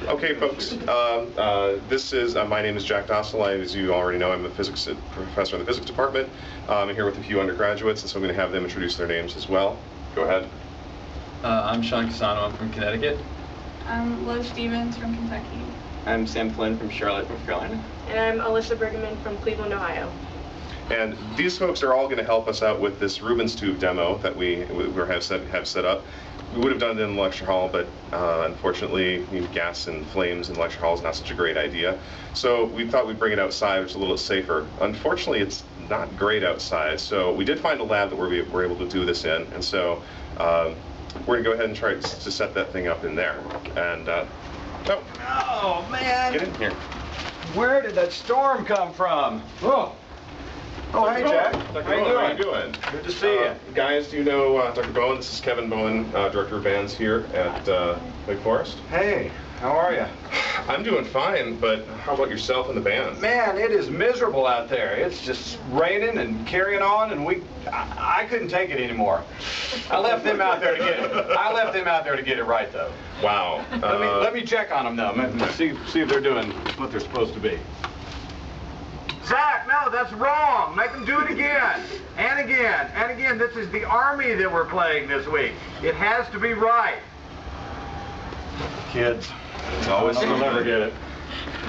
Okay, folks. My name is Jack Dossel. As you already know, I'm a physics professor in the physics department. I'm here with a few undergraduates, and so I'm going to have them introduce their names as well. Go ahead. I'm Sean Casano. I'm from Connecticut. I'm Liz Stevens from Kentucky. I'm Sam Flynn from Charlotte, North Carolina. And I'm Alyssa Bergman from Cleveland, Ohio. And these folks are all going to help us out with this Ruben's tube demo that we have set up. We would have done it in the lecture hall, but unfortunately, gas and flames in the lecture hall is not such a great idea. So we thought we'd bring it outside, which is a little safer. Unfortunately, it's not great outside, so we did find a lab that we're able to do this in, and so we're going to go ahead and try to set that thing up in there. And oh man! Get in here. Where did that storm come from? Oh, hey Jack. Dr. Bowen, how you doing? Good to see you. Guys, do you know Dr. Bowen? This is Kevin Bowen, Director of Bands here at Lake Forest. Hey, how are you? I'm doing fine, but how about yourself and the band? Man, it is miserable out there. It's just raining and carrying on, and I couldn't take it anymore. I left them out there to get it. I left them out there to get it right, though. Wow. Let me check on them, though, and see if they're doing what they're supposed to be. Zach, no, that's wrong. Make them do it again, and again, and again. This is the Army that we're playing this week. It has to be right. Kids, always they'll never get it.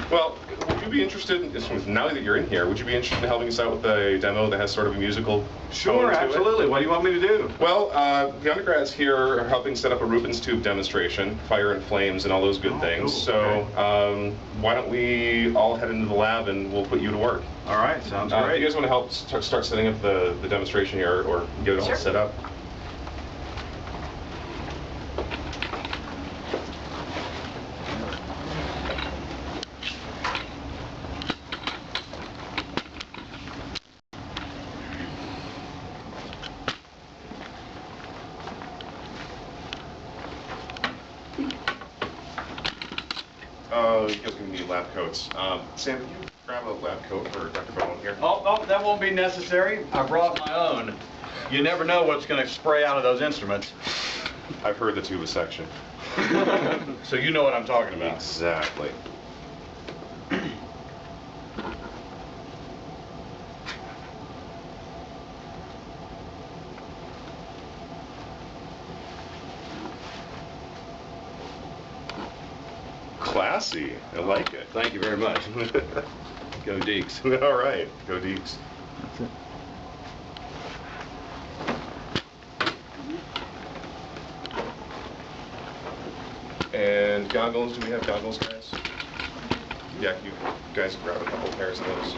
Well, would you be interested in, now that you're in here, would you be interested in helping us out with a demo that has sort of a musical Sure, tone to absolutely. it? What do you want me to do? Well, the undergrads here are helping set up a Ruben's tube demonstration, fire and flames and all those good things. Cool. So Okay. why don't we all head into the lab and we'll put you to work. All right, sounds Do great. you guys want to help start setting up the demonstration here, or get it all set up? You guys are going to need lab coats. Sam, can you grab a lab coat for Dr. Bowen here? Oh, that won't be necessary. I brought my own. You never know what's going to spray out of those instruments. I've heard the tubisection. So you know what I'm talking about. Exactly. Classy. I like it. Thank you very much. Go Deeks. All right. Go Deeks. That's it. And goggles. Do we have goggles, guys? Yeah, you guys grab a couple pairs of those.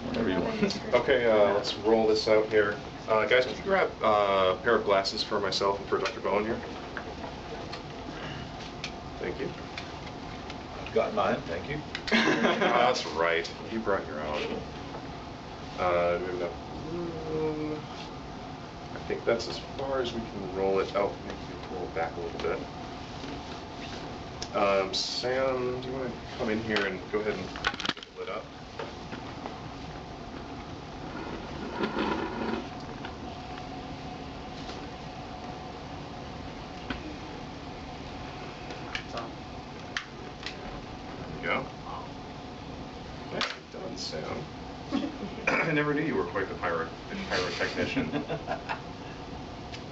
Whatever you want. Okay, let's roll this out here. Guys, could you grab a pair of glasses for myself and for Dr. Bowen here? Thank you. Got mine, thank you. That's right. You brought your own. Do we have enough room? I think that's as far as we can roll it. Oh, maybe roll it back a little bit. Sam, do you want to come in here and go ahead and get the lid up? Go. Nicely done, Sam. I never knew you were quite the pyrotechnician.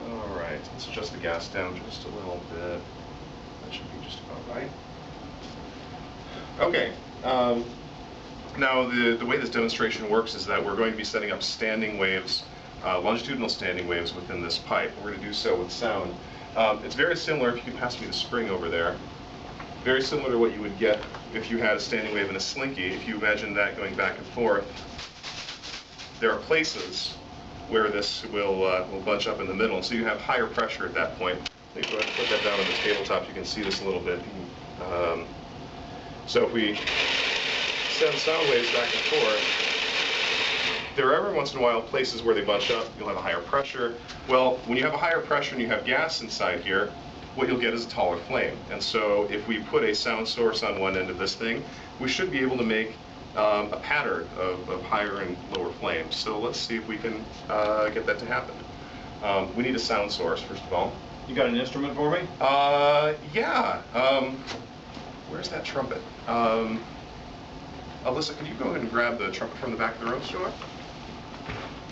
All right, let's adjust the gas down just a little bit. That should be just about right. Okay. Now, the way this demonstration works is that we're going to be setting up standing waves, longitudinal standing waves within this pipe. We're going to do so with sound. It's very similar, if you can pass me the spring over there, very similar to what you would get if you had a standing wave in a slinky. If you imagine that going back and forth, there are places where this will bunch up in the middle, so you have higher pressure at that point. Let me go ahead and put that down on the tabletop. You can see this a little bit. So if we send sound waves back and forth, there are every once in a while places where they bunch up. You'll have a higher pressure. Well, when you have a higher pressure and you have gas inside here, what you'll get is a taller flame. And so if we put a sound source on one end of this thing, we should be able to make a pattern of higher and lower flames. So let's see if we can get that to happen. We need a sound source, first of all. You got an instrument for me? Yeah. Where's that trumpet? Alyssa, can you go ahead and grab the trumpet from the back of the room? Sure.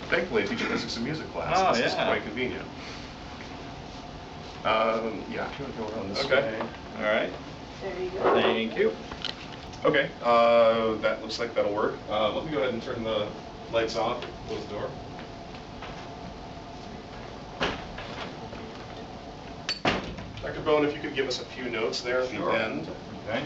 Thankfully, I teach physics and music class. Oh, This is yeah. quite convenient. Yeah, if you want to go around this Okay. way. All right. There you go. Thank you. Okay, that looks like that'll work. Let me go ahead and turn the lights off, close the door. Dr. Bowen, if you could give us a few notes there at the end. Okay.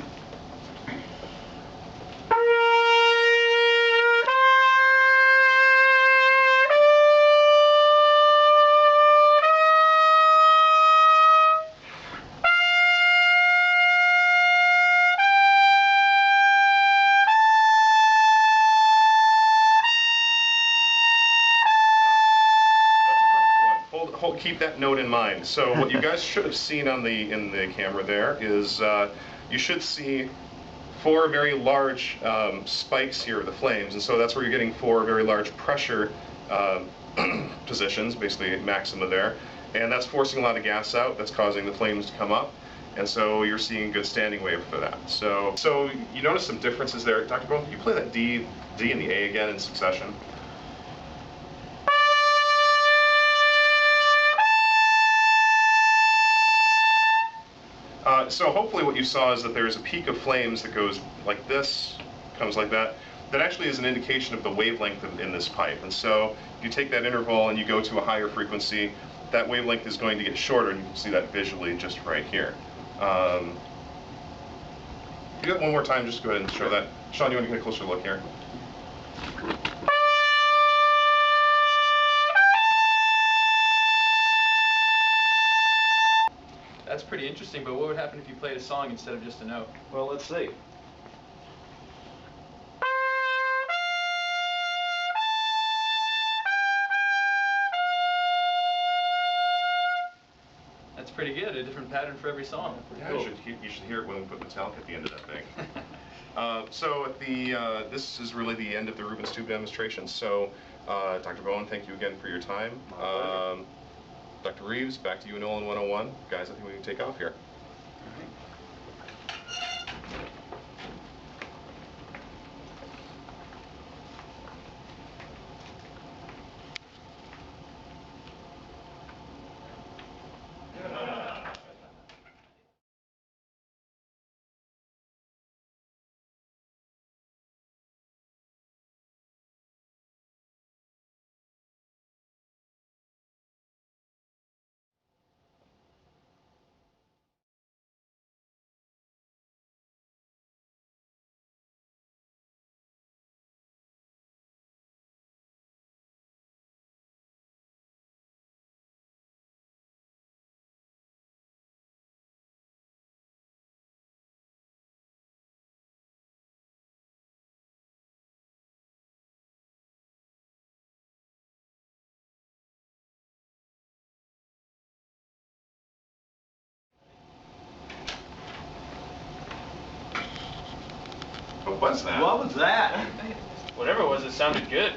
Keep that note in mind. So what you guys should have seen on in the camera there is you should see 4 very large spikes here of the flames, and so that's where you're getting 4 very large pressure positions, basically maxima there, and that's forcing a lot of gas out. That's causing the flames to come up, and so you're seeing a good standing wave for that. So you notice some differences there. Dr. Bowen, can you play that D and the A again in succession? So hopefully what you saw is that there's a peak of flames that goes like this, comes like that. That actually is an indication of the wavelength in this pipe. And so if you take that interval and you go to a higher frequency, that wavelength is going to get shorter, and you can see that visually just right here. Do that one more time, just go ahead and show that. Sean, you want to get a closer look here? That's pretty interesting, but what would happen if you played a song instead of just a note? Well, let's see. That's pretty good, a different pattern for every song. Yeah, Cool. you should hear it when we put Metallica at the end of that thing. So at this is really the end of the Ruben's tube demonstration. So Dr. Bowen, thank you again for your time. Dr. Reeves, back to you in Nolan 101. Guys, I think we can take off here. What was that? What was that? Whatever it was, it sounded good.